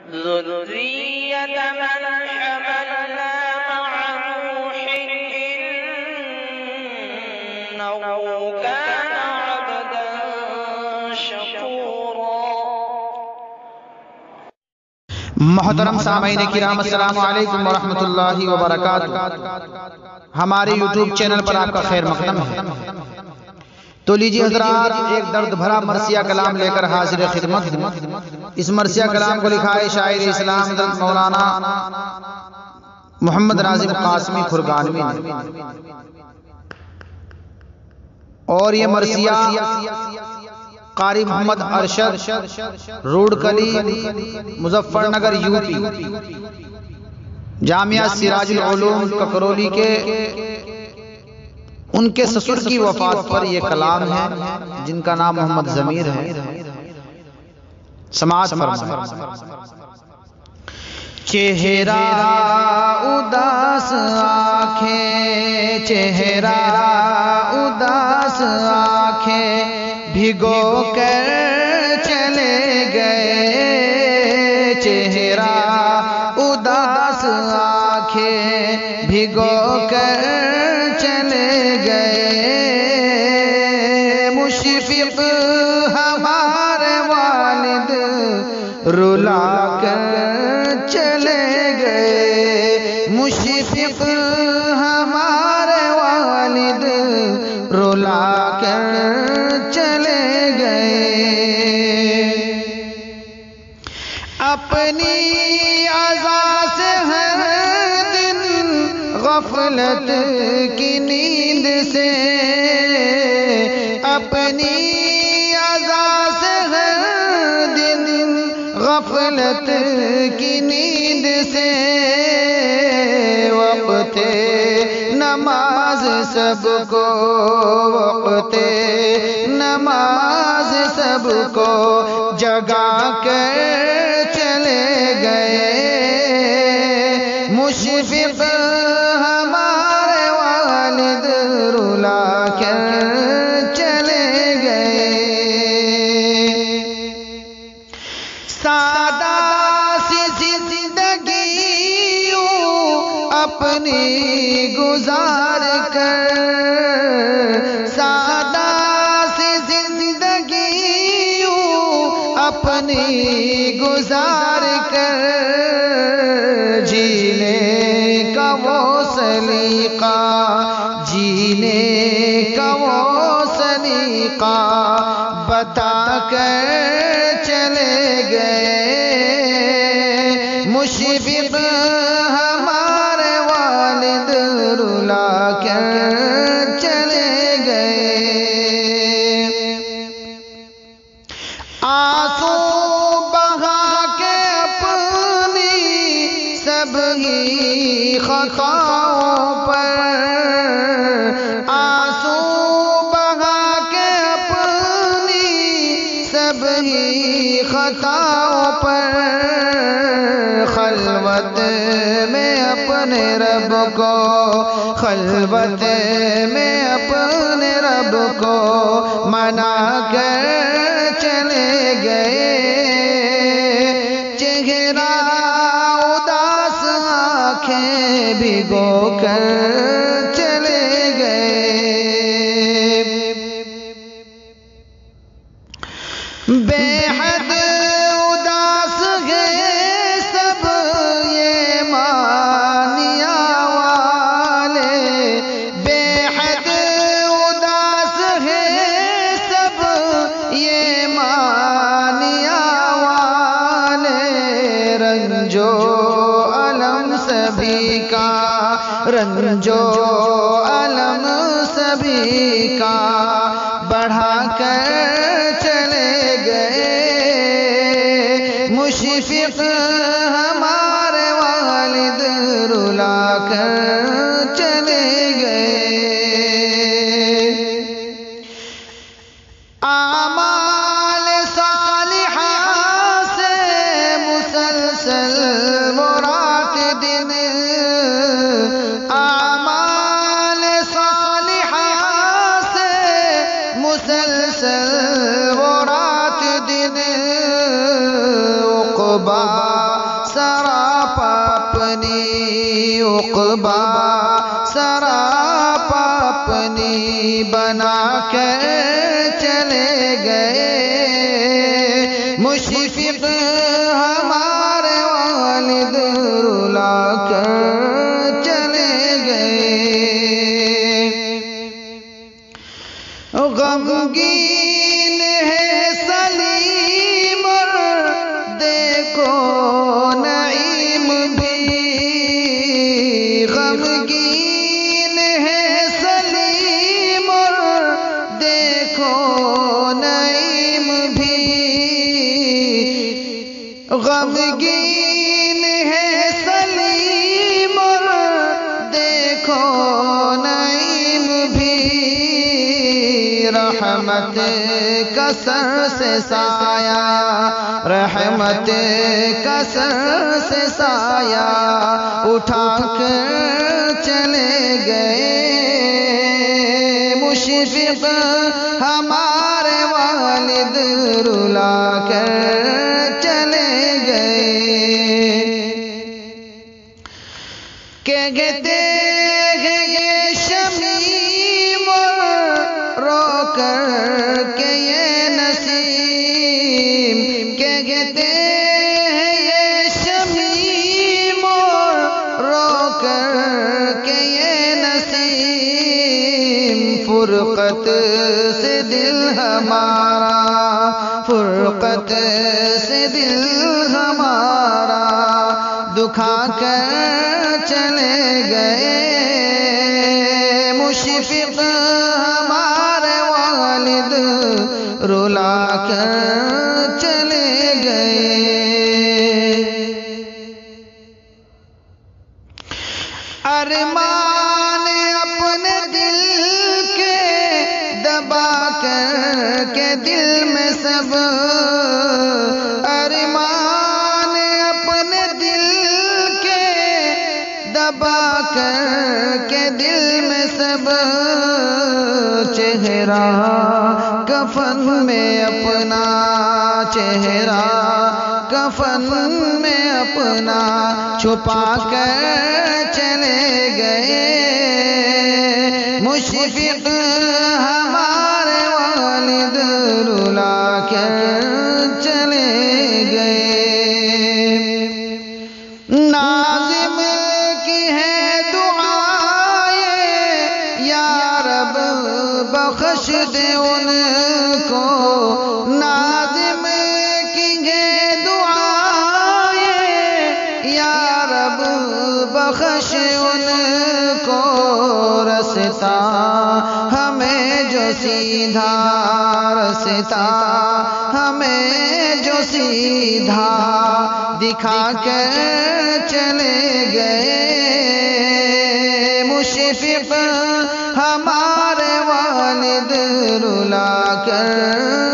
ذرية من حملنا مع نوح إنه كان عبدا شكورا۔ محترم سامعین کرام، السلام علیکم ورحمۃ اللہ وبرکاتہ۔ ہمارے یوٹیوب چینل پر آپ کا خیر مقدم ہے۔ تو لیجیے حضرات، ایک درد بھرا مرثیہ کلام لے کر حاضر خدمت ہوں۔ اس مرثیہ کلام کو لکھا ہے شاعر اسلام حضرت مولانا محمد ناظم قاسمی کھرگانوی نے، اور یہ مرثیہ قاری محمد ارشد، روڈ کلی، مظفر نگر، یو پی، جامعہ سراج العلوم ککرولی کے ان کے سسر کی وفات پر یہ کلام ہے، جن کا نام محمد ضمیر ہے۔ سماعت فرمائیں۔ چہرہ اداس آنکھیں، چہرہ اداس آنکھیں بھگو کر چلے گئے، چہرہ اداس آنکھیں بھگو کر چلے گئے، مشفق ہمارے والد رلا کر چلے گئے، مشفق ہمارے والد رلا کر چلے گئے، اپنی عزا سے ہر دن غفلت کی نیند سے، اپنی عزا سے ہر دن غفلت کی نیند سے، وقت نماز سب کو، وقت نماز سب کو جگا کر چلے گئے، مشفق ہمارے والد رلا کر چلے گئے، سادہ سی زندگی اپنی گزار کر، سادہ سی زندگی اپنی گزار کر، جینے کا وہ سلیقہ، جینے کا وہ سلیقہ بتا کر چلے گئے، مشفق ہمارے والد رلا کر چلے گئے، آنسو بہا کے اپنی سب ہی خطاؤں پر، آنسو بہا کے اپنی سب ہی خطاؤں پر، خلوت میں اپنے رب کو، خلوت میں اپنے رب کو منا کر چلے گئے، چہرہ اداس آنکھیں بھگو کر چلے گئے، بے حد اداس گئے سب یہ مانیا والے، بے حد اداس ہے سب یہ مانیا والے، رنجو علم سبھی کا، رنجو علم سبھی کا بڑھا کر چلے گئے، مشفق ہمارے والد رلا کر چلے گئے، اعمال صالحہ سے مسلسل وہ رات دن، اعمال صالحہ سے مسلسل وہ رات دن، عقبہ سراپا اپنی عقبا سراپا اپنی بنا کر چلے گئے مشفق ہمارے والد رلا کر چلے گئے غمگین ہے سلیم اور دیکھو نعیم بھی غمگین ہے سلیم اور دیکھو نعیم بھی غمگین ہے سلیم اور دیکھو نعیم بھی رحمت کا سر سے سایہ رحمت کا سر سے سایہ اٹھا کر چلے گئے مشفق ہمارے والد رلا کر چلے گئے کہ گتے گئے شمیم رو کر کے یہ نسیم کہ گتے یہ شمیم رو کر کے یہ نسیم فرقت سے دل ہمارا فرقت سے دل ہمارا دکھا کر چلے گئے مشفق ہمارے والد رلا کر چلے گئے ارمان اپنے دل کے دبا کر کے دل میں سب ارمان اپنے دل کے دبا کر کے دل میں سب چہرہ کفن میں اپنا چہرہ کفن میں اپنا چھپا کر چلے گئے مشفق ہمارے والد رلا کر چلے گئے ناظم کی ہے دعائیں یا رب بخش دے ان کو ناظم کی ہے دعائیں یا رب بخش ان کو رستا ہمیں جو سیدھا رستا ہمیں جو سیدھا دکھا کر چلے گئے مشفق ہمارے والد رلا کر